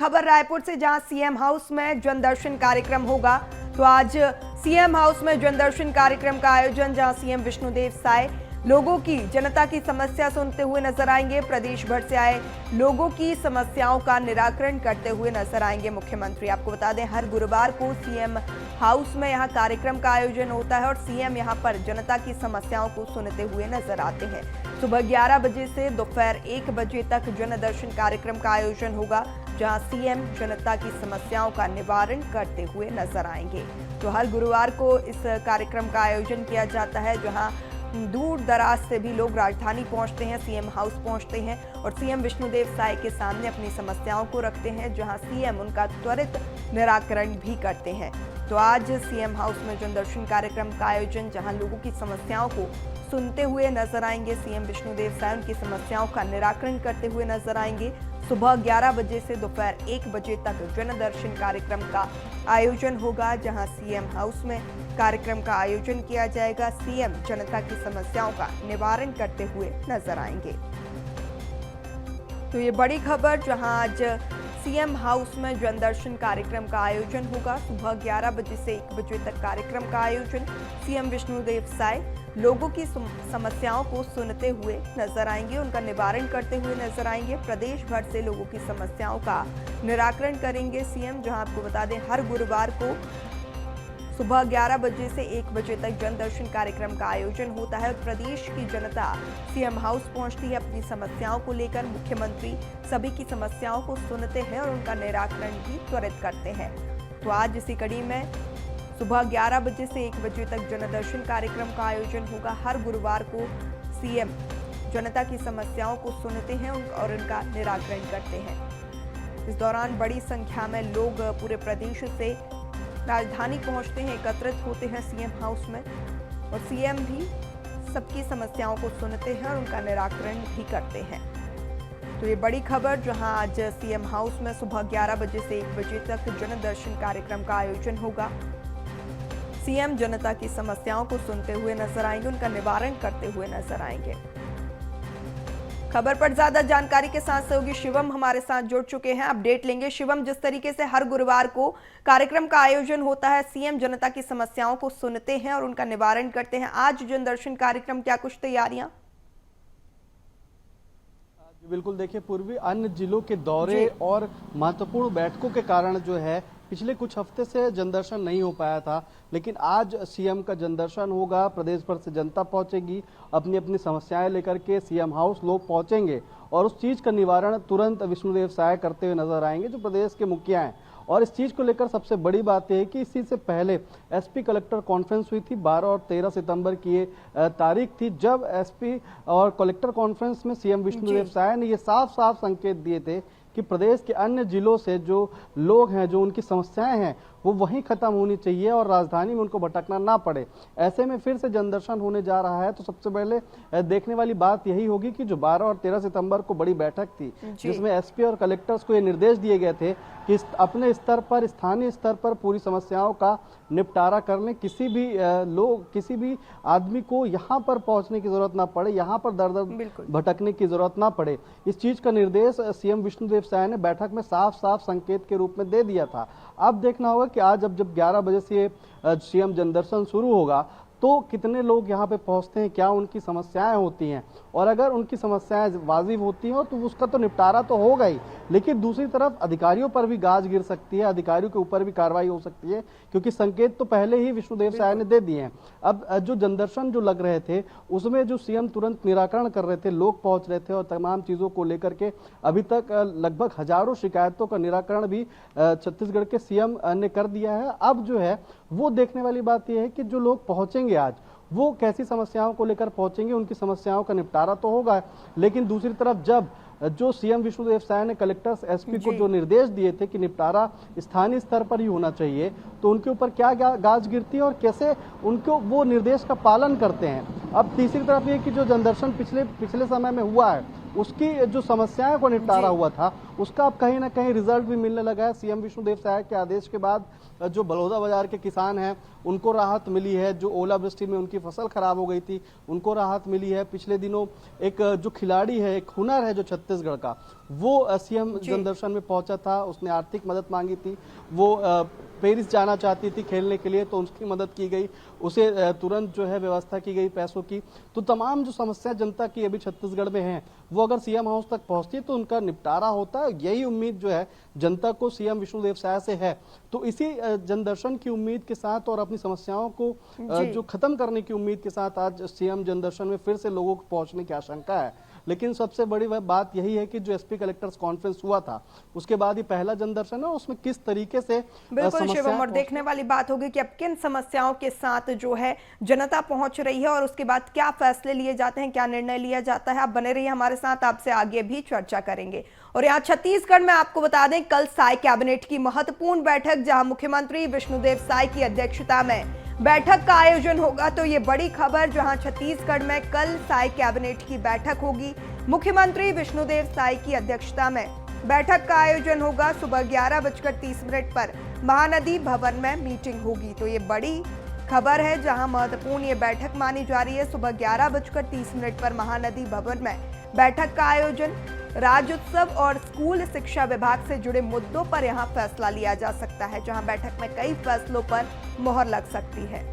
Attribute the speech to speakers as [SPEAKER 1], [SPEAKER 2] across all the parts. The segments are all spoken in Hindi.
[SPEAKER 1] खबर रायपुर से, जहां सीएम हाउस में जनदर्शन कार्यक्रम होगा। तो आज सीएम हाउस में जनदर्शन कार्यक्रम का आयोजन, जहां सीएम विष्णुदेव साय लोगों की, जनता की समस्या सुनते हुए नजर आएंगे। प्रदेश भर से आए लोगों की समस्याओं का निराकरण करते हुए नजर आएंगे मुख्यमंत्री। आपको बता दें, हर गुरुवार को सीएम हाउस में यहां कार्यक्रम का आयोजन होता है और सीएम यहां पर जनता की समस्याओं को सुनते हुए नजर आते हैं। सुबह 11 बजे से दोपहर 1 बजे तक जनदर्शन कार्यक्रम का आयोजन होगा, जहां सीएम जनता की समस्याओं का निवारण करते हुए नजर आएंगे। तो हर गुरुवार को इस कार्यक्रम का आयोजन किया जाता है, जहां दूर दराज से भी लोग राजधानी पहुंचते हैं, सीएम हाउस पहुंचते हैं और सीएम विष्णुदेव साय के सामने अपनी समस्याओं को रखते हैं, जहां सीएम उनका त्वरित निराकरण भी करते हैं। तो आज सीएम हाउस में जनदर्शन कार्यक्रम का आयोजन, जहां लोगों की समस्याओं को सुनते हुए नजर आएंगे सीएम विष्णुदेव साय, उनकी समस्याओं का निराकरण करते हुए नजर आएंगे। सुबह 11 बजे से दोपहर 1 बजे तक जनदर्शन कार्यक्रम का आयोजन होगा, जहां सीएम हाउस में कार्यक्रम का आयोजन किया जाएगा। सीएम जनता की समस्याओं का निवारण करते हुए नजर आएंगे। तो ये बड़ी खबर, जहां आज सीएम हाउस में जनदर्शन कार्यक्रम का आयोजन होगा। सुबह 11 बजे से 1 बजे तक कार्यक्रम का आयोजन। सीएम विष्णुदेव साय लोगों की समस्याओं को सुनते हुए नजर आएंगे, उनका निवारण करते हुए नजर आएंगे। प्रदेश भर से लोगों की समस्याओं का निराकरण करेंगे सीएम, जहां आपको बता दें, हर गुरुवार को सुबह 11 बजे से 1 बजे तक जनदर्शन कार्यक्रम का आयोजन होता है। प्रदेश की जनता सीएम हाउस पहुंचती है अपनी समस्याओं को लेकर। मुख्यमंत्री सभी की समस्याओं को सुनते हैं और उनका निराकरण भी त्वरित करते हैं। तो आज इसी कड़ी में सुबह 11 बजे से 1 बजे तक जनदर्शन कार्यक्रम का आयोजन होगा। हर गुरुवार को सीएम जनता की समस्याओं को सुनते हैं और उनका निराकरण करते हैं। इस दौरान बड़ी संख्या में लोग पूरे प्रदेश से राजधानी पहुंचते हैं, एकत्रित होते हैं सीएम हाउस में और सीएम भी सबकी समस्याओं को सुनते हैं और उनका निराकरण भी करते हैं। तो ये बड़ी खबर, जहां आज सीएम हाउस में सुबह 11 बजे से 1 बजे तक जनदर्शन कार्यक्रम का आयोजन होगा। सीएम जनता की समस्याओं को सुनते हुए नजर आएंगे, उनका निवारण करते हुए नजर आएंगे। खबर पर ज्यादा जानकारी के साथ सहयोगी शिवम हमारे साथ जुड़ चुके हैं, अपडेट लेंगे। शिवम, जिस तरीके से हर गुरुवार को कार्यक्रम का आयोजन होता है, सीएम जनता की समस्याओं को सुनते हैं और उनका निवारण करते हैं, आज जनदर्शन कार्यक्रम क्या कुछ तैयारियां?
[SPEAKER 2] बिल्कुल, देखिए, पूर्वी अन्य जिलों के दौरे और महत्वपूर्ण बैठकों के कारण जो है पिछले कुछ हफ्ते से जनदर्शन नहीं हो पाया था, लेकिन आज सीएम का जनदर्शन होगा। प्रदेश भर से जनता पहुंचेगी, अपनी अपनी समस्याएं लेकर के सीएम हाउस लोग पहुंचेंगे और उस चीज का निवारण तुरंत विष्णुदेव साय करते हुए नजर आएंगे, जो प्रदेश के मुखिया हैं। और इस चीज को लेकर सबसे बड़ी बात यह है कि इसी से पहले एसपी कलेक्टर कॉन्फ्रेंस हुई थी। 12 और 13 सितंबर की ये तारीख थी, जब एसपी और कलेक्टर कॉन्फ्रेंस में सीएम विष्णुदेव साय ने ये साफ साफ संकेत दिए थे कि प्रदेश के अन्य जिलों से जो लोग हैं, जो उनकी समस्याएं हैं, वो वहीं खत्म होनी चाहिए और राजधानी में उनको भटकना ना पड़े। ऐसे में फिर से जनदर्शन होने जा रहा है, तो सबसे पहले देखने वाली बात यही होगी कि जो 12 और 13 सितंबर को बड़ी बैठक थी, जिसमें एसपी और कलेक्टर्स को ये निर्देश दिए गए थे कि अपने स्तर पर, स्थानीय स्तर पर पूरी समस्याओं का निपटारा कर लें। किसी भी आदमी को यहाँ पर पहुंचने की जरूरत ना पड़े, यहाँ पर दर दर भटकने की जरूरत ना पड़े। इस चीज का निर्देश सीएम विष्णुदेव साय ने बैठक में साफ साफ संकेत के रूप में दे दिया था। अब देखना होगा कि आज जब 11 बजे से सीएम जनदर्शन शुरू होगा, तो कितने लोग यहाँ पे पहुंचते हैं, क्या उनकी समस्याएं होती हैं, और अगर उनकी समस्याएं वाजिब होती हैं तो उसका तो निपटारा तो होगा ही, लेकिन दूसरी तरफ अधिकारियों पर भी गाज गिर सकती है, अधिकारियों के ऊपर भी कार्रवाई हो सकती है, क्योंकि संकेत तो पहले ही विष्णुदेव साय ने दे दिए हैं। अब जो जनदर्शन जो लग रहे थे, उसमें जो सीएम तुरंत निराकरण कर रहे थे, लोग पहुंच रहे थे और तमाम चीजों को लेकर के अभी तक लगभग हजारों शिकायतों का निराकरण भी छत्तीसगढ़ के सीएम ने कर दिया है। अब जो है वो देखने वाली बात यह है कि जो लोग पहुंचेंगे आज, वो कैसी समस्याओं को लेकर पहुंचेंगे, उनकी समस्याओं का निपटारा तो होगा, लेकिन दूसरी तरफ जब जो सीएम विष्णुदेव साय ने कलेक्टर्स, एसपी को जो निर्देश दिए थे कि निपटारा स्थानीय स्तर पर ही होना चाहिए, तो उनके ऊपर क्या गाज गिरती है और कैसे उनको वो निर्देश का पालन करते हैं। अब तीसरी तरफ ये कि जो जनदर्शन पिछले समय में हुआ है, उसकी जो समस्याओं को निपटारा हुआ था उसका अब कहीं ना कहीं रिजल्ट भी मिलने लगा है। सीएम विष्णुदेव साय के आदेश के बाद जो बलौदा बाजार के किसान हैं उनको राहत मिली है। जो ओलावृष्टि में उनकी फसल खराब हो गई थी उनको राहत मिली है। पिछले दिनों एक जो खिलाड़ी है, एक हुनर है जो छत्तीसगढ़ का, वो सीएम जनदर्शन में पहुंचा था। उसने आर्थिक मदद मांगी थी, वो पेरिस जाना चाहती थी खेलने के लिए, तो उसकी मदद की गई, उसे तुरंत जो है व्यवस्था की गई पैसों की। तो तमाम जो समस्या जनता की अभी छत्तीसगढ़ में है वो अगर सीएम हाउस तक पहुंचती है तो उनका निपटारा होता है। यही उम्मीद जो है जनता को सीएम विष्णुदेव साय से है। तो इसी जनदर्शन की उम्मीद के साथ और अपनी समस्याओं को जो खत्म करने की उम्मीद के साथ आज सीएम जनदर्शन में फिर से लोगों को पहुंचने की आशंका है। लेकिन सबसे बड़ी बात यही है कि जो एसपी कलेक्टर्स कॉन्फ्रेंस हुआ था उसके बाद ही पहला जनदर्शन है, उसमें किस तरीके से
[SPEAKER 1] बिल्कुल शिवम, और देखने वाली बात होगी कि अब किन समस्याओं के साथ जो है जनता पहुंच रही है और उसके बाद क्या फैसले लिए जाते हैं, क्या निर्णय लिया जाता है। आप बने रहिए हमारे साथ, आपसे आगे भी चर्चा करेंगे। और यहाँ छत्तीसगढ़ में आपको बता दें, कल साय कैबिनेट की महत्वपूर्ण बैठक, जहां मुख्यमंत्री विष्णुदेव साय की अध्यक्षता में बैठक का आयोजन होगा। तो ये बड़ी खबर, जहां छत्तीसगढ़ में कल साय कैबिनेट की बैठक होगी। मुख्यमंत्री विष्णुदेव साय की अध्यक्षता में बैठक का आयोजन होगा। सुबह 11:30 पर महानदी भवन में मीटिंग होगी। तो ये बड़ी खबर है, जहां महत्वपूर्ण ये बैठक मानी जा रही है। सुबह 11:30 पर महानदी भवन में बैठक का आयोजन। राज्योत्सव और स्कूल शिक्षा विभाग से जुड़े मुद्दों पर यहां फैसला लिया जा सकता है, जहां बैठक में कई फैसलों पर मोहर लग सकती है।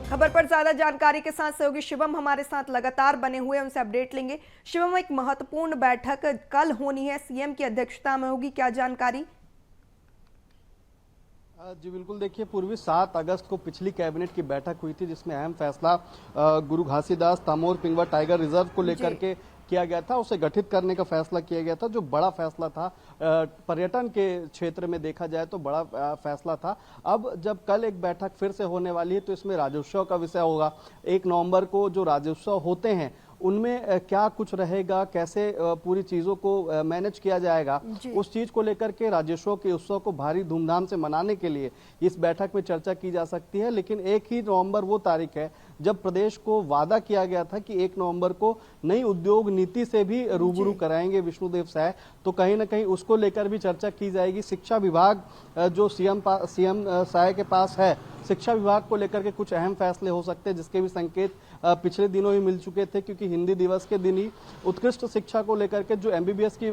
[SPEAKER 1] खबर पर ज्यादा जानकारी के साथ सहयोगी शिवम हमारे साथ लगातार बने हुए, उनसे अपडेट लेंगे। शिवम, एक महत्वपूर्ण बैठक कल होनी है, सीएम की अध्यक्षता में होगी, क्या जानकारी?
[SPEAKER 2] जी बिल्कुल, देखिए पूर्वी 7 अगस्त को पिछली कैबिनेट की बैठक हुई थी जिसमें अहम फैसला गुरु घासीदास तमोर पिंगवा टाइगर रिजर्व को लेकर के किया गया था। उसे गठित करने का फैसला किया गया था, जो बड़ा फैसला था। पर्यटन के क्षेत्र में देखा जाए तो बड़ा फैसला था। अब जब कल एक बैठक फिर से होने वाली है तो इसमें राज्योत्सव का विषय होगा। 1 नवंबर को जो राज्योत्सव होते हैं उनमें क्या कुछ रहेगा, कैसे पूरी चीजों को मैनेज किया जाएगा, उस चीज को लेकर के राज्योत्सव के उत्सव को भारी धूमधाम से मनाने के लिए इस बैठक में चर्चा की जा सकती है। लेकिन 1 ही नवंबर वो तारीख है जब प्रदेश को वादा किया गया था कि 1 नवंबर को नई उद्योग नीति से भी रूबरू कराएंगे विष्णुदेव साय। तो कहीं ना कहीं उसको लेकर भी चर्चा की जाएगी। शिक्षा विभाग जो सीएम साय के पास है, शिक्षा विभाग को लेकर के कुछ अहम फैसले हो सकते हैं, जिसके भी संकेत पिछले दिनों ही मिल चुके थे। क्योंकि हिंदी दिवस के दिन ही उत्कृष्ट शिक्षा को लेकर के जो एमबीबीएस की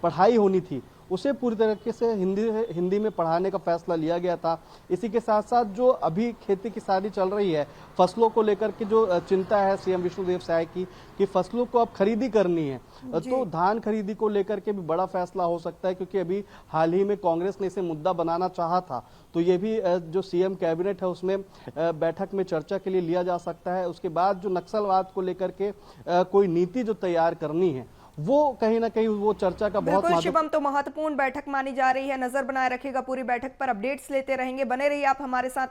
[SPEAKER 2] पढ़ाई होनी थी उसे पूरी तरीके से हिंदी में पढ़ाने का फैसला लिया गया था। इसी के साथ साथ जो अभी खेती किसानी चल रही है, फसलों को लेकर के जो चिंता है सीएम विष्णुदेव साय की कि फसलों को अब खरीदी करनी है, तो धान खरीदी को लेकर के भी बड़ा फैसला हो सकता है। क्योंकि अभी हाल ही में कांग्रेस ने इसे मुद्दा बनाना चाहा था, तो ये भी जो सीएम कैबिनेट है उसमें बैठक में चर्चा के लिए लिया जा सकता है। उसके बाद जो नक्सलवाद को लेकर के कोई नीति जो तैयार करनी है वो कहीं ना कहीं वो चर्चा का बहुत
[SPEAKER 1] शिवम, तो महत्वपूर्ण बैठक मानी जा रही है। नजर बनाए रखेगा पूरी बैठक पर, अपडेट्स लेते रहेंगे, बने रहिए आप हमारे साथ।